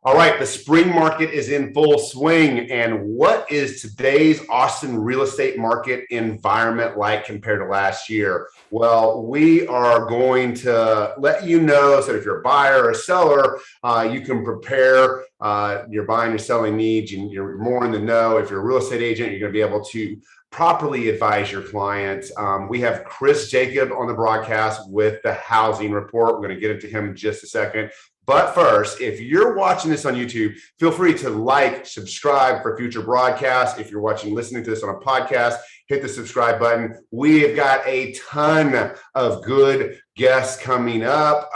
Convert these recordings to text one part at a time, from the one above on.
All right, the spring market is in full swing. And what is today's Austin real estate market environment like compared to last year? Well, we are going to let you know so that if you're a buyer or a seller, you can prepare your buying and selling needs. You're more in the know. If you're a real estate agent, you're going to be able to properly advise your clients. We have Chris Jacob on the broadcast with the housing report. We're going to get into him in just a second. But first, if you're watching this on YouTube, feel free to like, subscribe for future broadcasts. If you're listening to this on a podcast, hit the subscribe button. We have got a ton of good guests coming up.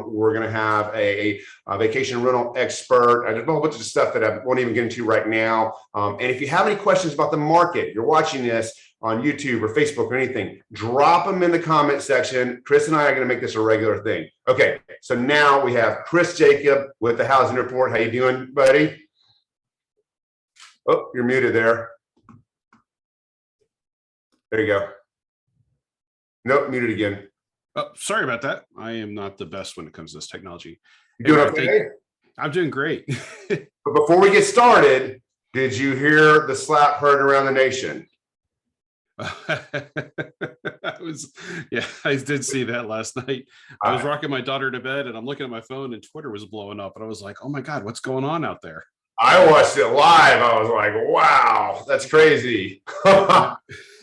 We're going to have a vacation rental expert, and a whole bunch of stuff that I won't even get into right now. And if you have any questions about the market, you're watching this on YouTube or Facebook or anything, drop them in the comment section. Chris and I are going to make this a regular thing. Okay, so now we have Chris Jacob with the Housing Report. How you doing, buddy? Oh, you're muted there. There you go. Nope, muted again. Oh, sorry about that. I am not the best when it comes to this technology. You doing okay? I'm doing great. But before we get started, did you hear the slap heard around the nation? I did see that last night. I was rocking my daughter to bed and I'm looking at my phone and Twitter was blowing up and I was like, oh my God, what's going on out there? I watched it live. I was like, wow, that's crazy.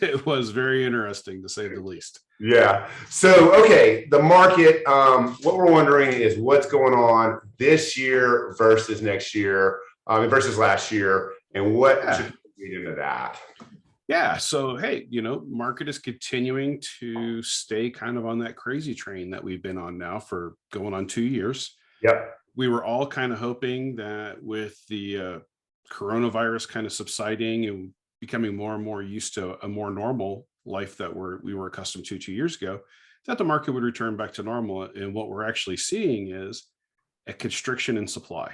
It was very interesting to say the least. Yeah. So, okay, the market, what we're wondering is what's going on this year versus next year, versus last year, and what should we read into that? Yeah. So, hey, market is continuing to stay kind of on that crazy train that we've been on now for going on 2 years. Yep. We were all kind of hoping that with the coronavirus kind of subsiding and becoming more and more used to a more normal life that we were accustomed to 2 years ago, that the market would return back to normal. And what we're actually seeing is a constriction in supply.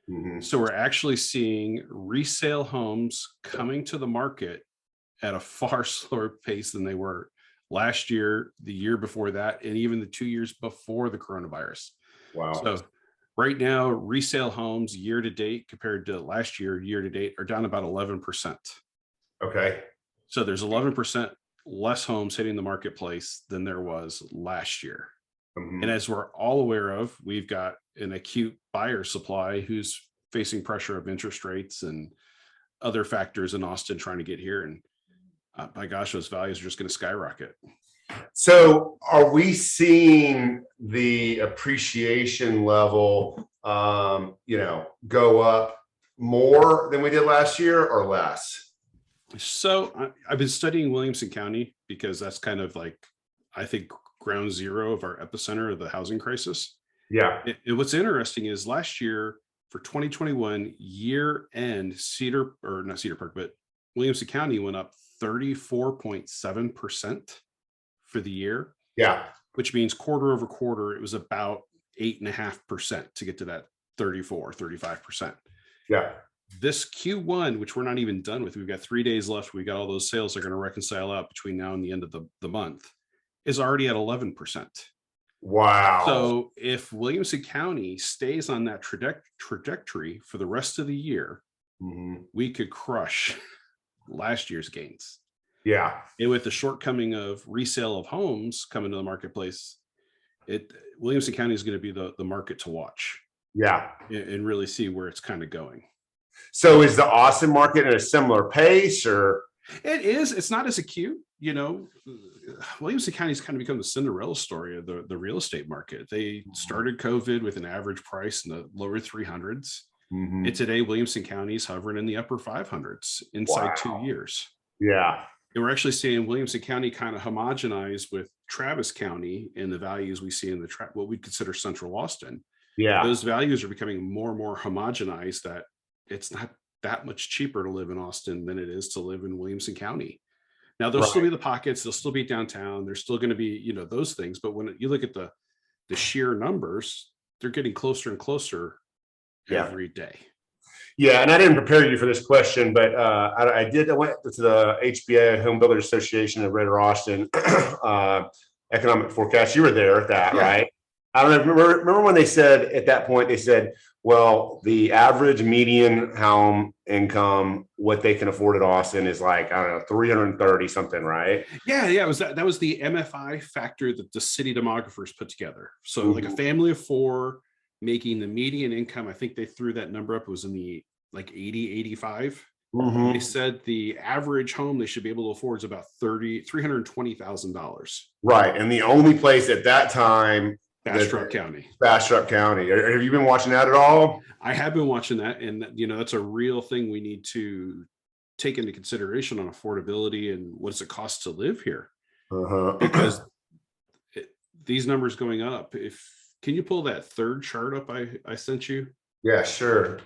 Mm-hmm. So we're actually seeing resale homes coming to the market at a far slower pace than they were last year, the year before that, and even the 2 years before the coronavirus. Wow. So right now, resale homes year to date compared to last year to date are down about 11%. Okay. So there's 11% less homes hitting the marketplace than there was last year. Mm-hmm. And as we're all aware of, we've got an acute buyer supply who's facing pressure of interest rates and other factors in Austin trying to get here. And my gosh, those values are just going to skyrocket. So are we seeing the appreciation level, go up more than we did last year or less? So I've been studying Williamson County because that's kind of like, I think, ground zero of our epicenter of the housing crisis. Yeah. And what's interesting is last year for 2021 year end, Williamson County went up 34.7% for the year. Yeah. Which means quarter over quarter, it was about 8.5% to get to that 35%. Yeah. This Q1, which we're not even done with, we've got 3 days left. We got all those sales that are going to reconcile out between now and the end of the month, is already at 11%. Wow. So if Williamson County stays on that trajectory for the rest of the year, mm-hmm. we could crush last year's gains. Yeah. And with the shortcoming of resale of homes coming to the marketplace, Williamson County is going to be the market to watch. Yeah. And really see where it's kind of going. So is the Austin market at a similar pace, or? It is. It's not as acute. Williamson County's kind of become the Cinderella story of the real estate market. They started COVID with an average price in the lower 300s. Mm-hmm. And today, Williamson County is hovering in the upper 500s inside 2 years. Yeah. And we're actually seeing Williamson County kind of homogenize with Travis County in the values we see in what we consider central Austin. Yeah. Those values are becoming more and more homogenized, that it's not that much cheaper to live in Austin than it is to live in Williamson County. Now, there'll still be the pockets, there'll still be downtown, there's still going to be, those things. But when you look at the sheer numbers, they're getting closer and closer every day. Yeah, and I didn't prepare you for this question, but I went to the HBA Home Builders Association of Greater Austin economic forecast. You were there at that, right? I don't know. Remember when they said at that point, they said Well, the average median home income, what they can afford at Austin is like, I don't know, 330 something, right? Yeah, it was that was the MFI factor that the city demographers put together. So like a Mhm. family of four making the median income, I think they threw that number up, it was in the like 80, 85. They Mhm. said the average home they should be able to afford is about $320,000. Right. And the only place at that time that Bastrop County. Bastrop County. Have you been watching that at all? I have been watching that, and that's a real thing we need to take into consideration on affordability and what does it cost to live here, Uh-huh. because it, these numbers going up. If can you pull that third chart up I sent you? Yeah, sure.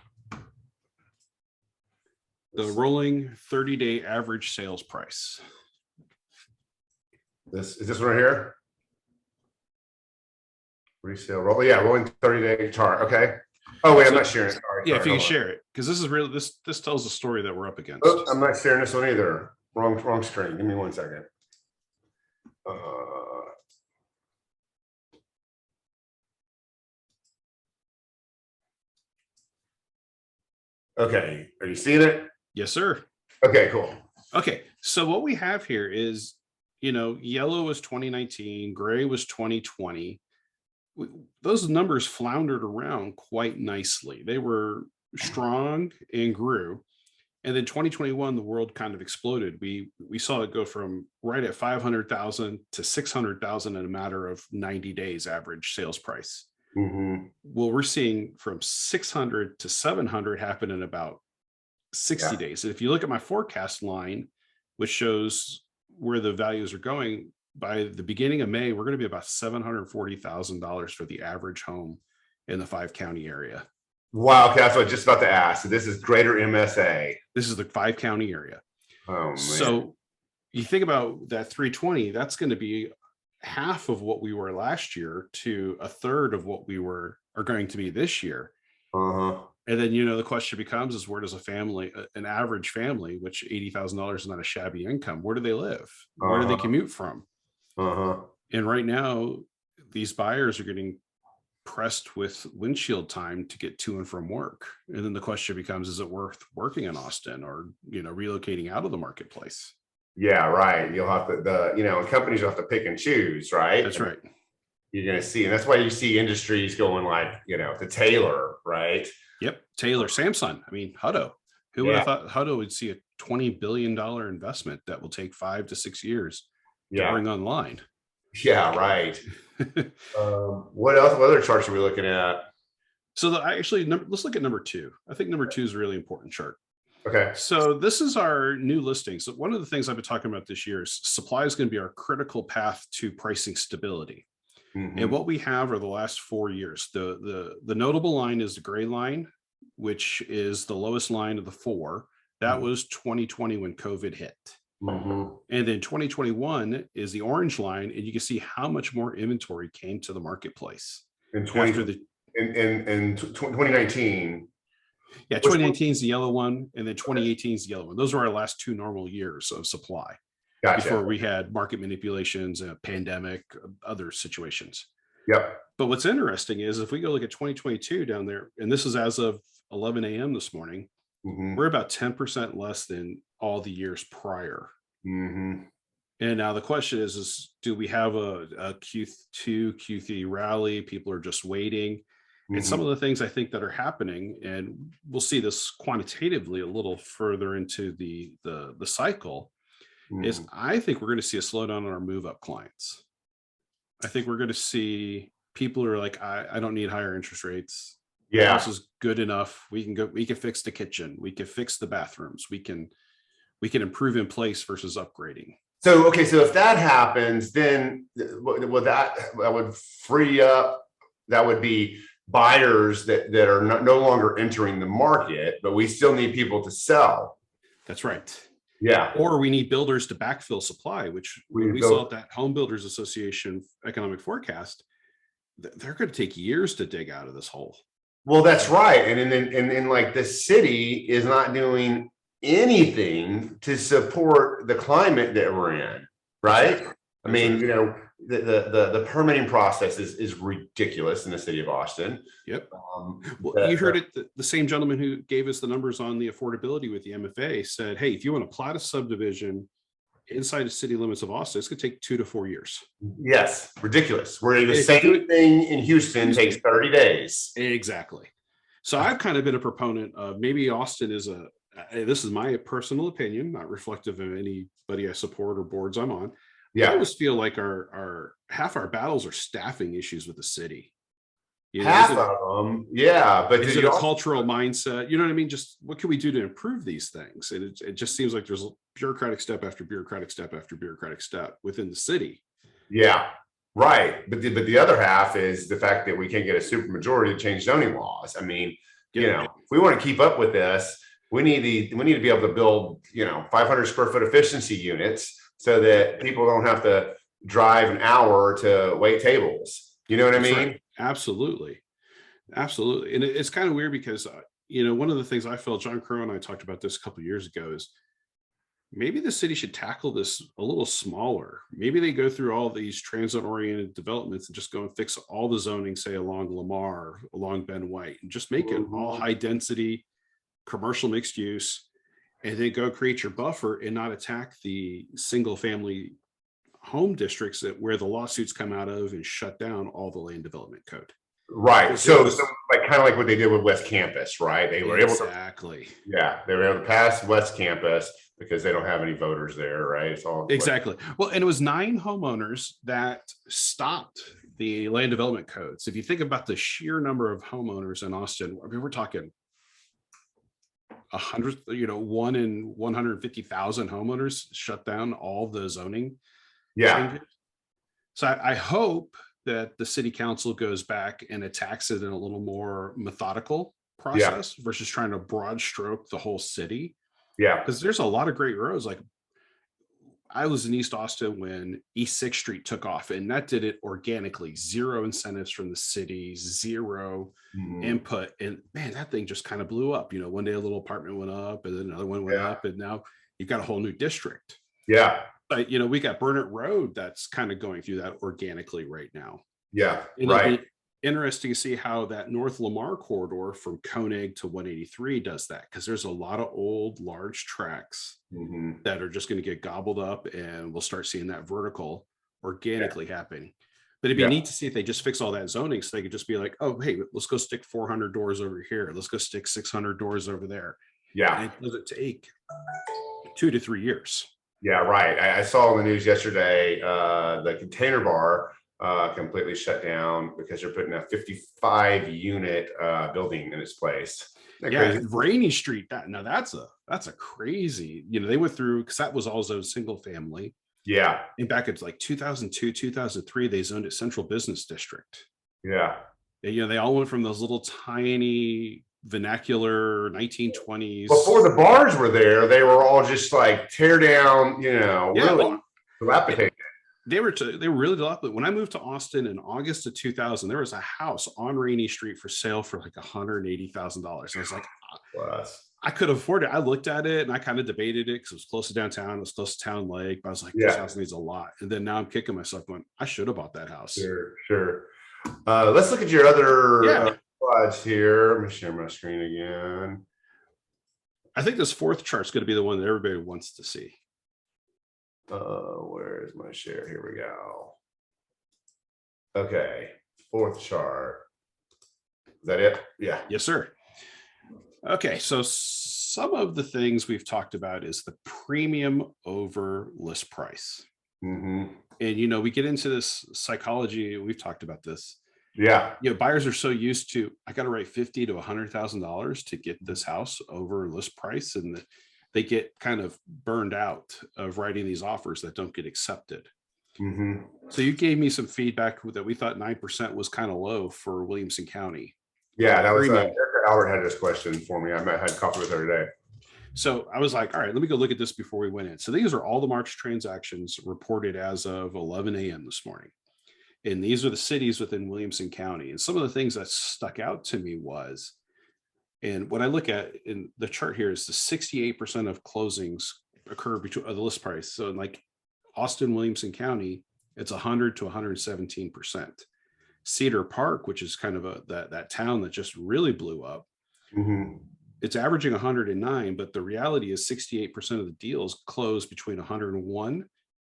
The rolling 30-day average sales price. This is this one right here. Resale roll. Yeah, rolling 30-day chart. Okay. Oh wait, I'm not sharing it. Sorry, Yeah, if sorry, you can hold on. share it, because this is real. This tells the story that we're up against. Oh, I'm not sharing this one either. Wrong screen. Give me 1 second. Okay. Are you seeing it? Yes, sir. Okay, cool. Okay, so what we have here is, yellow was 2019, gray was 2020. Those numbers floundered around quite nicely. They were strong and grew. And then 2021, the world kind of exploded. We saw it go from right at 500,000 to 600,000 in a matter of 90 days average sales price. Mm-hmm. Well, we're seeing from 600 to 700 happen in about 60 Yeah. days. And if you look at my forecast line, which shows where the values are going, by the beginning of May, we're going to be about $740,000 for the average home in the 5-county area. Wow. Okay, that's what I was just about to ask. So this is greater MSA. This is the 5-county area. Oh man. So you think about that 320, that's going to be half of what we were last year to a third of what we are going to be this year. Uh-huh. And then, the question becomes is where does an average family, which $80,000 is not a shabby income, where do they live? Where do they commute from? Uh-huh. And right now, these buyers are getting pressed with windshield time to get to and from work. And then the question becomes, is it worth working in Austin or, relocating out of the marketplace? Yeah, right. You'll have to companies will have to pick and choose, right? That's right. You're gonna see, and that's why you see industries going like, to Taylor, right? Yep. Taylor, Samsung. I mean, Hutto. Who would have thought Hutto would see a $20 billion investment that will take 5 to 6 years to bring online? Yeah, right. What else? What other charts are we looking at? So let's look at number 2. I think number 2 is a really important chart. Okay. So this is our new listing. So one of the things I've been talking about this year is supply is going to be our critical path to pricing stability. Mm-hmm. And what we have are the last 4 years. The notable line is the gray line, which is the lowest line of the 4. That was 2020 when COVID hit. Mm-hmm. And then 2021 is the orange line, and you can see how much more inventory came to the marketplace. In 2019. Yeah, 2019 is the yellow one, and then 2018 is the yellow one. Those are our last 2 normal years of supply. Gotcha. Before we had market manipulations, a pandemic, other situations. Yep. But what's interesting is if we go look at 2022 down there, and this is as of 11 a.m. this morning, we're about 10% less than all the years prior. Mm-hmm. And now the question is do we have a Q2, Q3 rally? People are just waiting. Mm-hmm. And some of the things I think that are happening, and we'll see this quantitatively a little further into the cycle, is I think we're going to see a slowdown on our move up clients. I think we're going to see people who are like, I don't need higher interest rates. Yeah. The house is good enough. We can fix the kitchen. We can fix the bathrooms. We can improve in place versus upgrading. So, okay. So if that happens, then that would free up, that would be buyers that are no longer entering the market, but we still need people to sell. That's right. Yeah. Or we need builders to backfill supply, which we saw at that Home Builders Association economic forecast, they're going to take years to dig out of this hole. Well, that's right. And then like the city is not doing anything to support the climate that we're in, right? I mean, the permitting process is ridiculous in the city of Austin. Yep. Well, you heard it. The same gentleman who gave us the numbers on the affordability with the MFA said, hey, if you want to plot a subdivision inside the city limits of Austin, it's going to take 2 to 4 years. Yes, ridiculous. Where the same thing in Houston takes 30 days. Exactly. So I've kind of been a proponent of maybe Austin is this is my personal opinion, not reflective of anybody I support or boards I'm on. Yeah. I always feel like our half our battles are staffing issues with the city. Half of them, yeah. But is it a cultural mindset? You know what I mean? Just what can we do to improve these things? And it just seems like there's bureaucratic step after bureaucratic step after bureaucratic step within the city. Yeah, right. But the other half is the fact that we can't get a supermajority to change zoning laws. I mean, if we want to keep up with this, we need to be able to build 500 square foot efficiency units so that people don't have to drive an hour to wait tables. You know what I mean? Right. Absolutely. Absolutely. And it's kind of weird because, one of the things I felt, John Crow and I talked about this a couple of years ago, is maybe the city should tackle this a little smaller. Maybe they go through all these transit oriented developments and just go and fix all the zoning, say along Lamar, along Ben White, and just make it all high density, commercial mixed use, and then go create your buffer and not attack the single family home districts where the lawsuits come out of and shut down all the land development code. Right. So like kind of like what they did with West Campus, right? They were able to they were able to pass West Campus because they don't have any voters there, right? It's all exactly. Well, and it was 9 homeowners that stopped the land development codes. If you think about the sheer number of homeowners in Austin, I mean, we're talking 100, 1 in 150,000 homeowners shut down all the zoning. Yeah. So I hope that the city council goes back and attacks it in a little more methodical process versus trying to broad stroke the whole city. Yeah. Because there's a lot of great roads. Like I was in East Austin when East 6th Street took off, and that did it organically. 0 incentives from the city, 0 input. And man, that thing just kind of blew up. One day a little apartment went up and then another one went up, and now you've got a whole new district. Yeah. But we got Burnett Road that's kind of going through that organically right now. Yeah. And right. Interesting to see how that North Lamar corridor from Koenig to 183 does that, because there's a lot of old large tracks that are just going to get gobbled up, and we'll start seeing that vertical organically happening. But it'd be neat to see if they just fix all that zoning, so they could just be like, oh, hey, let's go stick 400 doors over here. Let's go stick 600 doors over there. Yeah. And it doesn't take 2 to 3 years. Yeah, right. I saw in the news yesterday, the Container Bar completely shut down because they're putting a 55 unit building in its place. Rainy Street. That's a crazy. They went through, because that was also single family. Yeah. And back in like 2002, 2003, they zoned it Central Business District. Yeah. They all went from those little tiny vernacular 1920s. Before the bars were there, they were all just like tear down, really dilapidated. They were really dilapidated. When I moved to Austin in August of 2000, there was a house on Rainy Street for sale for like $180,000. I was like, I could afford it. I looked at it and I kind of debated it because it was close to downtown, it was close to Town Lake, but I was like, this house needs a lot. And then now I'm kicking myself going, I should have bought that house. Sure. Let's look at your other slides here. Let me share my screen again. I think this 4th chart is going to be the one that everybody wants to see. Where is my share? Here we go. Okay, 4th chart. Is that it? Yeah. Yes, sir. Okay, so some of the things we've talked about is the premium over list price. And we get into this psychology. We've talked about this. Yeah. Buyers are so used to, I got to write $50,000 to $100,000 to get this house over list price, and they get kind of burned out of writing these offers that don't get accepted. So you gave me some feedback that we thought 9% was kind of low for Williamson County. Yeah, that was Erica Albert had this question for me. I had coffee with her today. So I was like, all right, let me go look at this before we went in. So these are all the March transactions reported as of 11 a.m. this morning. And these are the cities within Williamson County. And some of the things that stuck out to me was, and what I look at in the chart here is the 68% of closings occur between the list price. So in like Austin, Williamson County, It's 100 to 117%. Cedar Park, which is kind of that town that just really blew up, it's averaging 109, but the reality is 68% of the deals close between 101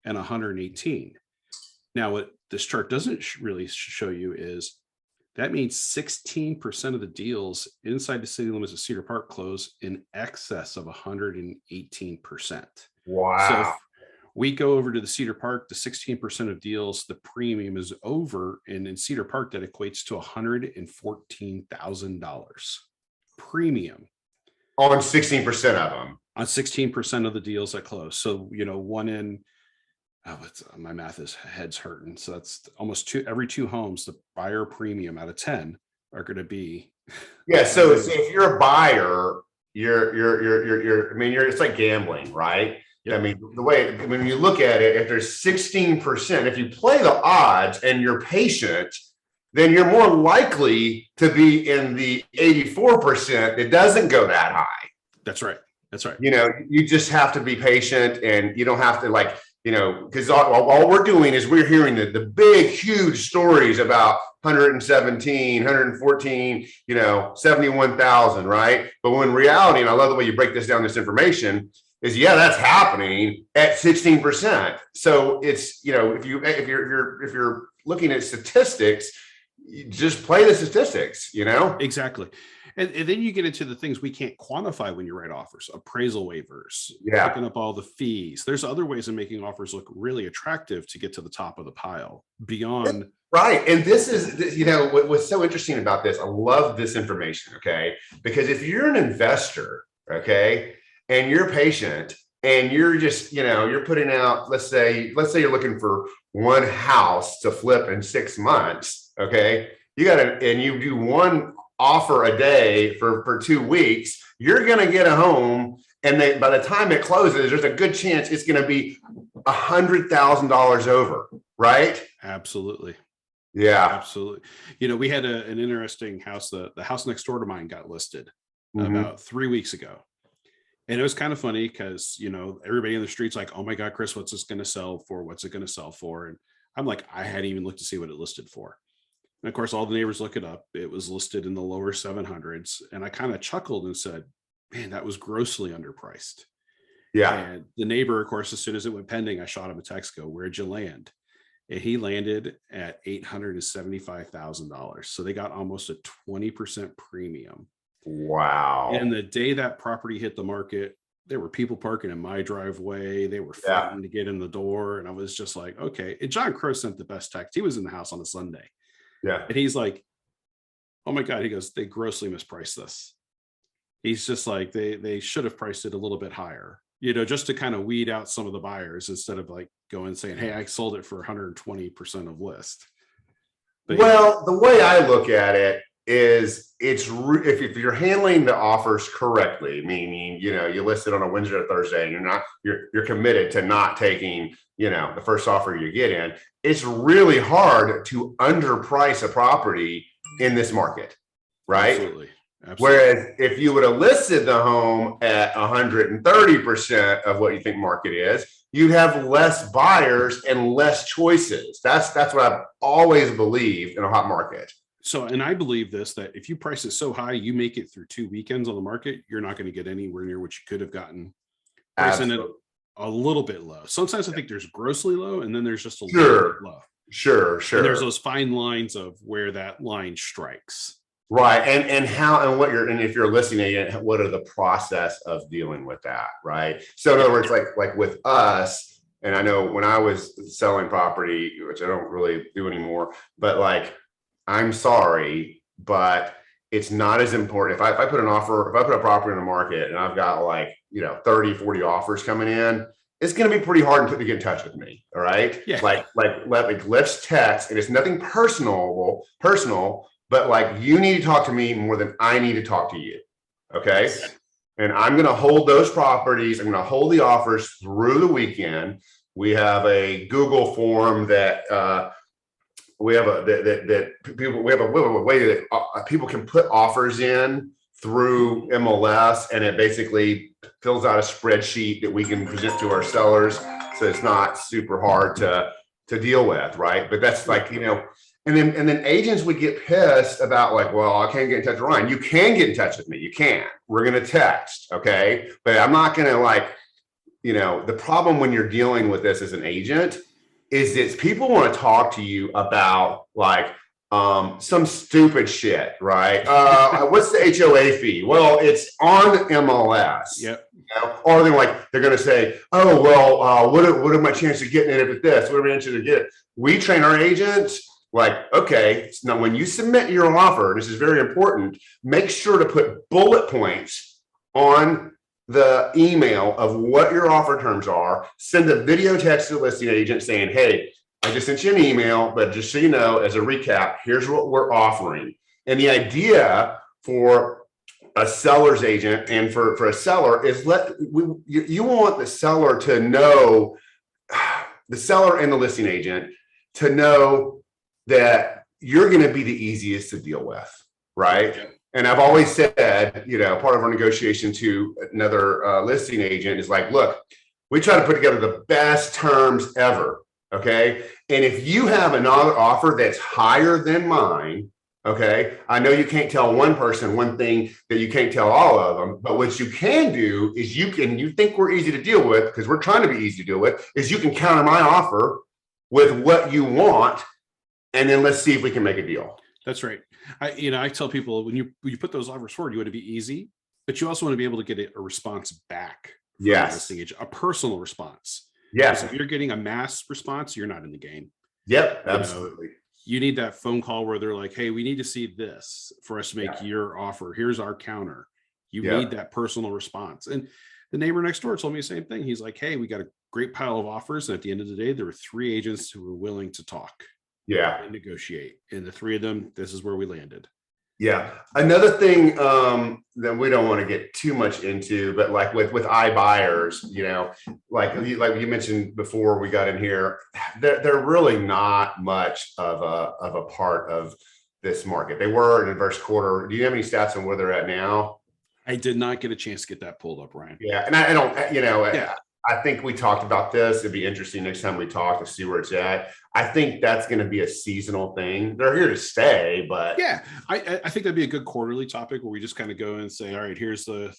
and 118. Now, what this chart doesn't really show you is that means 16% of the deals inside the city limits of Cedar Park close in excess of 118%. Wow. So if we go over to the Cedar Park, the 16% of deals, the premium is over. And in Cedar Park, that equates to $114,000 premium. On 16% of them. On 16% of the deals that close. So, one in, my math is head's hurting. So that's almost every two homes, the buyer premium out of 10 are going to be. Yeah. So if you're a buyer, it's like gambling, right? Yep. I mean, when you look at it, if there's 16%, if you play the odds and you're patient, then you're more likely to be in the 84%. It doesn't go that high. That's right. You just have to be patient, and you don't have to because all we're doing is we're hearing the big, huge stories about 117, 114, 71,000, right? But when reality, and I love the way you break this down, this information, is that's happening at 16%. So it's, if you're looking at statistics, you just play the statistics, Exactly. And then you get into the things we can't quantify when you write offers, appraisal waivers, picking up all the fees. There's other ways of making offers look really attractive to get to the top of the pile beyond. Right. And this is, what's so interesting about this. I love this information. Okay. Because if you're an investor, okay, and you're patient and you're just, you're putting out, let's say you're looking for one house to flip in 6 months. Okay. And you do one offer a day for 2 weeks, you're going to get a home. And by the time it closes, there's a good chance it's going to be $100,000 over. Right. Absolutely. Yeah, absolutely. We had an interesting house. The house next door to mine got listed about 3 weeks ago. And it was kind of funny because, everybody in the street's like, oh my God, Chris, what's this going to sell for? What's it going to sell for? And I'm like, I hadn't even looked to see what it listed for. And of course, all the neighbors look it up. It was listed in the lower 700s. And I kind of chuckled and said, man, that was grossly underpriced. Yeah. And the neighbor, of course, as soon as it went pending, I shot him a text, go, where'd you land? And he landed at $875,000. So they got almost a 20% premium. Wow. And the day that property hit the market, there were people parking in my driveway. They were fighting to get in the door. And I was just like, okay. And John Crow sent the best text. He was in the house on a Sunday. Yeah. And he's like, oh my God. He goes, they grossly mispriced this. He's just like, they should have priced it a little bit higher, just to kind of weed out some of the buyers instead of like going and saying, hey, I sold it for 120% of list. But, the way I look at it is if you're handling the offers correctly, meaning, you list it on a Wednesday or Thursday and you're committed to not taking, the first offer you get in, it's really hard to underprice a property in this market. Right. Absolutely. Whereas if you would have listed the home at 130% of what you think market is, you'd have less buyers and less choices. That's what I've always believed in a hot market. So, and I believe this, that if you price it so high, you make it through 2 weekends on the market, you're not going to get anywhere near what you could have gotten. Pricing it a little bit low. Sometimes I think there's grossly low, and then there's just a little bit low. Sure. And there's those fine lines of where that line strikes. Right. And if you're listening, what are the process of dealing with that? Right. So in other words, like with us, and I know when I was selling property, which I don't really do anymore, but I'm sorry, but it's not as important. If I put a property in the market and I've got 30, 40 offers coming in, it's going to be pretty hard to get in touch with me. All right. Yeah. Let's text, and it's nothing personal, but you need to talk to me more than I need to talk to you. Okay. Yes. And I'm going to hold those properties. I'm going to hold the offers through the weekend. We have a Google form that, we have a way that people can put offers in through MLS, and it basically fills out a spreadsheet that we can present to our sellers. So it's not super hard to to deal with, right? But that's like, and then agents would get pissed about like, well, I can't get in touch with Ryan. You can get in touch with me. You can. We're going to text, okay? But I'm not going to like, the problem when you're dealing with this as an agent is that people want to talk to you about like some stupid shit, right? What's the HOA fee? Well, it's on MLS. Yep. Or they're going to say, oh, well, what are my chances of getting it if it's this? What are my chances of getting it? We train our agents like, okay, now when you submit your offer, this is very important, make sure to put bullet points on the email of what your offer terms are. Send a video text to the listing agent saying, hey, I just sent you an email, but just so you know, as a recap, here's what we're offering. And the idea for a seller's agent and for a seller is you want the seller to know, the seller and the listing agent to know that you're going to be the easiest to deal with, right? Yeah. And I've always said, part of our negotiation to another listing agent is like, look, we try to put together the best terms ever, okay? And if you have another offer that's higher than mine, okay, I know you can't tell one person one thing that you can't tell all of them, but what you can do is you think we're easy to deal with, because we're trying to be easy to deal with, is you can counter my offer with what you want, and then let's see if we can make a deal. That's right. I tell people when you put those offers forward, you want to be easy, but you also want to be able to get a response back. Yes. A personal response. Yes. If you're getting a mass response, you're not in the game. Yep. Absolutely. You need that phone call where they're like, hey, we need to see this for us to make your offer. Here's our counter. You need that personal response. And the neighbor next door told me the same thing. He's like, hey, we got a great pile of offers. And at the end of the day, there were 3 agents who were willing to talk. And negotiate. And the 3 of them, this is where we landed. Yeah. Another thing that we don't want to get too much into, but like with iBuyers, like you mentioned before we got in here, they're really not much of a part of this market. They were in the first quarter. Do you have any stats on where they're at now? I did not get a chance to get that pulled up, Ryan. Yeah. And I don't, I think we talked about this. It'd be interesting next time we talk to see where it's at. I think that's going to be a seasonal thing. They're here to stay, but yeah, I think that'd be a good quarterly topic where we just kind of go and say, all right, here's the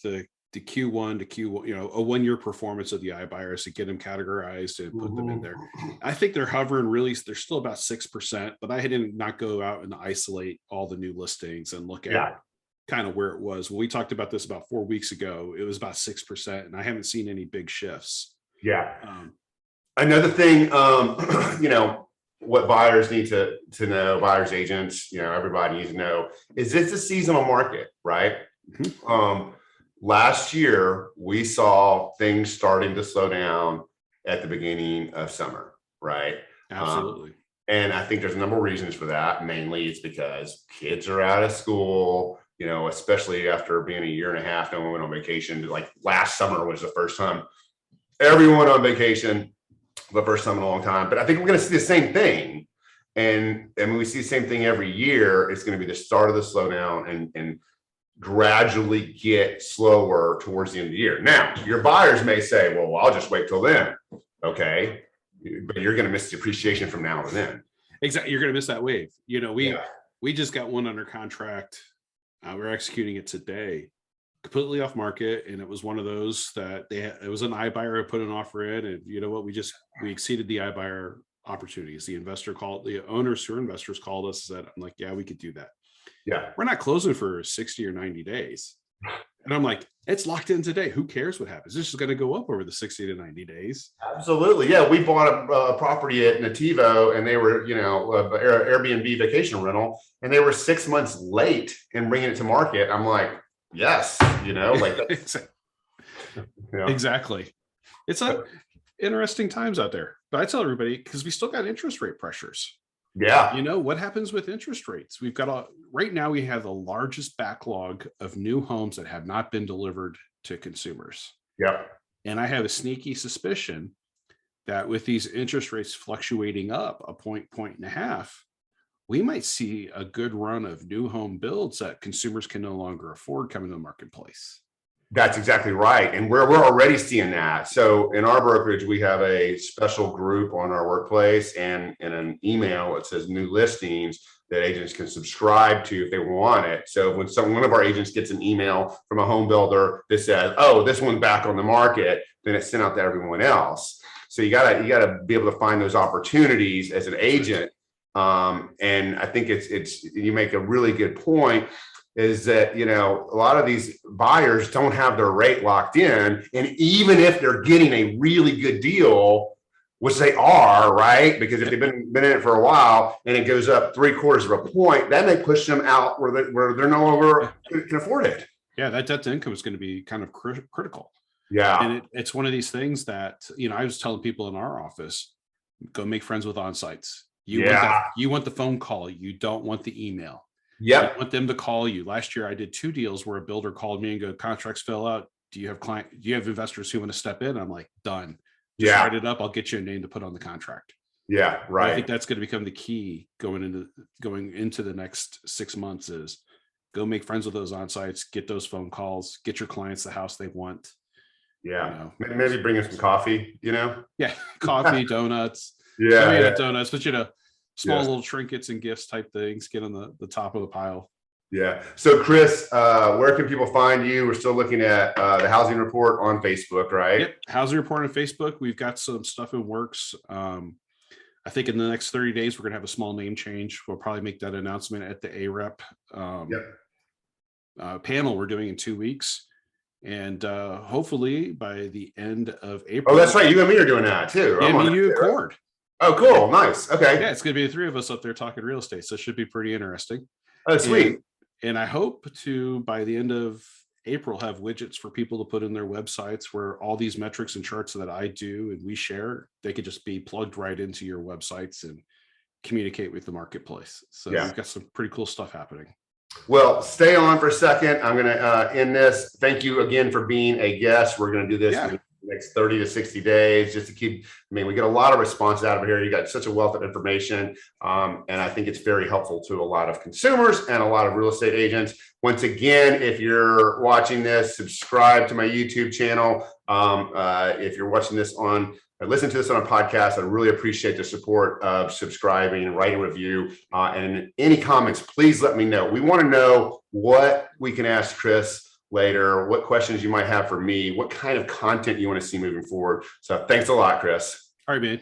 Q1 to Q1, a 1-year performance of the iBuyers to get them categorized and put them in there. I think they're hovering really, they're still about 6%, but I did not go out and isolate all the new listings and look at kind of where it was. When we talked about this about 4 weeks ago, it was about 6%, and I haven't seen any big shifts. Yeah. Another thing, what buyers need to know, buyers agents, everybody needs to know, is it's a seasonal market, right? Last year, we saw things starting to slow down at the beginning of summer, right? Absolutely. And I think there's a number of reasons for that. Mainly it's because kids are out of school, especially after being a year and a half, no one went on vacation. Like last summer was the first time everyone on vacation, the first time in a long time. But I think we're going to see the same thing. And when we see the same thing every year, it's going to be the start of the slowdown and gradually get slower towards the end of the year. Now, your buyers may say, well, I'll just wait till then. Okay. But you're going to miss the appreciation from now to then. Exactly. You're going to miss that wave. We just got one under contract. We're executing it today, completely off market. And it was one of those that it was an iBuyer who put an offer in, and you know what, we exceeded the iBuyer opportunities. The owners who are investors called us and said, I'm like, yeah, we could do that. Yeah. We're not closing for 60 or 90 days. And I'm like, it's locked in today. Who cares what happens? This is going to go up over the 60 to 90 days. Absolutely. Yeah. We bought a property at Nativo, and they were, Airbnb vacation rental, and they were 6 months late in bringing it to market. I'm like, yes, Exactly. It's interesting times out there. But I tell everybody, because we still got interest rate pressures. Yeah. What happens with interest rates? We've got right now we have the largest backlog of new homes that have not been delivered to consumers. Yeah. And I have a sneaky suspicion that with these interest rates fluctuating up a point and a half, we might see a good run of new home builds that consumers can no longer afford coming to the marketplace. That's exactly right. And we're already seeing that. So in our brokerage, we have a special group on our workplace and in an email, it says new listings that agents can subscribe to if they want it. So when one of our agents gets an email from a home builder that says, oh, this one's back on the market, then it's sent out to everyone else. So you gotta be able to find those opportunities as an agent. And I think you make a really good point, is that, you know, a lot of these buyers don't have their rate locked in. And even if they're getting a really good deal, which they are, right? Because if they've been in it for a while and it goes up 3/4 of a point, then they push them out where they're no longer can afford it. Yeah, that debt to income is going to be kind of critical. Yeah. And it's one of these things that, you know, I was telling people in our office, go make friends with on-sites. You want the phone call. You don't want the email. Yep. You want them to call you. Last year, I did 2 deals where a builder called me and go, contracts fill out. Do you have investors who want to step in? I'm like, done. Just write it up. I'll get you a name to put on the contract. Yeah, right. I think that's going to become the key going into the next 6 months is go make friends with those on-sites, get those phone calls, get your clients the house they want. Yeah. You know. Maybe bring in some coffee, you know? Yeah. Coffee, donuts. Yeah. Maybe not donuts, but, you know, small little trinkets and gifts type things, get on the top of the pile. Yeah. So Chris, where can people find you? We're still looking at the housing report on Facebook, right? Yep. Housing report on Facebook. We've got some stuff in works. I think in the next 30 days, we're going to have a small name change. We'll probably make that announcement at the AREP panel we're doing in 2 weeks. And hopefully by the end of April. Oh, that's right. You and me are doing that too. Yeah, me and you Accord. Oh, cool. Nice. Okay. Yeah, it's going to be the 3 of us up there talking real estate. So it should be pretty interesting. Oh, sweet. And I hope to, by the end of April, have widgets for people to put in their websites where all these metrics and charts that I do and we share, they could just be plugged right into your websites and communicate with the marketplace. So we've got some pretty cool stuff happening. Well, stay on for a second. I'm going to end this. Thank you again for being a guest. We're going to do this in the next 30 to 60 days just to keep, I mean, we get a lot of responses out of here. You got such a wealth of information. And I think it's very helpful to a lot of consumers and a lot of real estate agents. Once again, if you're watching this, subscribe to my YouTube channel. If you're watching this on listen to this on a podcast, I really appreciate the support of subscribing, writing a review, and any comments, please let me know. We want to know what we can ask Chris later, what questions you might have for me, what kind of content you want to see moving forward. So thanks a lot, Chris. All right, man.